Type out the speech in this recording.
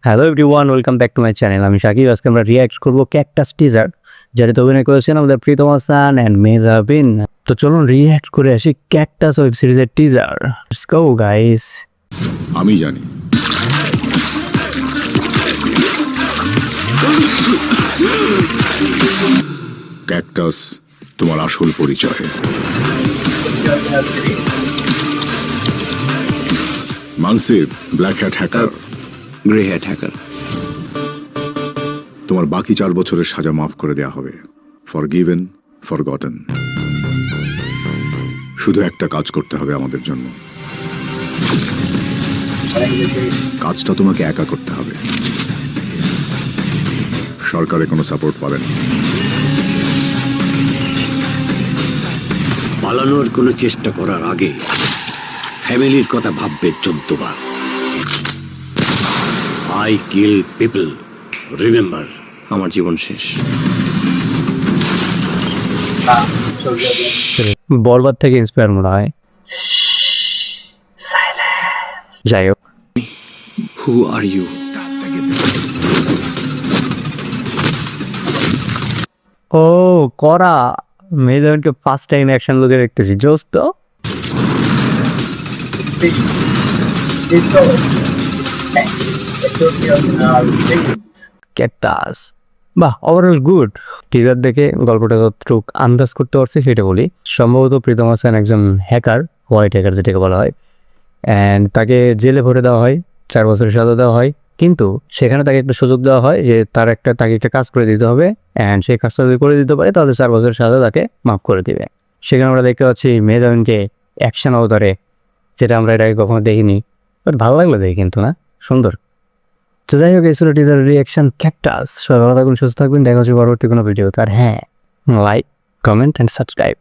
Hello everyone, welcome back to my channel. আমি শাকিব। আজকে আমরা রিঅ্যাক্ট করবো ক্যাকটাস টিজার, যেটাতে অভিনয় করেছেন আমাদের প্রীতম হাসান অ্যান্ড মেহজাবিন। তো চলুন রিঅ্যাক্ট করে আসি ক্যাকটাস ওয়েব সিরিজের টিজার। Let's go guys. আমি জানি ক্যাকটাস তোমার আসল পরিচয়। মানসিব black hat hacker, grey hat hacker. তোমার বাকি 4 বছরের সাজা মাফ করে দেয়া হবে। Forgiven, forgotten. শুধু একটা কাজ করতে হবে আমাদের জন্য। কাজটা তোমাকে একা করতে হবে, সরকারের কোনো সাপোর্ট পাবে না। পালানোর কোনো চেষ্টা করার আগে ফ্যামিলির কথা ভাববে 14 বার। I kill people, remember. আমার জীবন শেষ। বরবাদ থেকে ইন্সপায়ার মনে হয়। যাই হোক, হু আর ইউ? ও করা মেহজাবিনকে ফার্স্ট টাইম অ্যাকশন লুকে দেখতেছি। জোস তো ক্যাকটাস, বাহ, ওভারঅল গুড। টিজার দেখে গল্পটা যতটুকু আন্দাজ করতে পারছি সেটা বলি। সম্ভবত প্রীতম হাসান একজন হ্যাকার, হোয়াইট হ্যাকার যেটাকে বলা হয়, অ্যান্ড তাকে জেলে ভরে দেওয়া হয়, 4 বছরের সাজা দেওয়া হয়। কিন্তু সেখানে তাকে একটা সুযোগ দেওয়া হয় যে তাকে একটা কাজ করে দিতে হবে, অ্যান্ড সেই কাজটা যদি করে দিতে পারে তাহলে 4 বছরের সাজা তাকে মাফ করে দিবে। সেখানে আমরা দেখতে পাচ্ছি মেহজাবিনকে অ্যাকশন অবতারে, যেটা আমরা এর আগে কখনো দেখিনি। বাট ভালো লাগলো দেখে, কিন্তু না, সুন্দর। তো যাই হোক, এই ছিল টিজার রিয়াকশন ক্যাকটাস। সবাই ভালো থাকুন, সুস্থ থাকবেন, দেখা হচ্ছে পরবর্তী কোনো ভিডিও। আর হ্যাঁ, লাইক, কমেন্ট অ্যান্ড সাবস্ক্রাইব।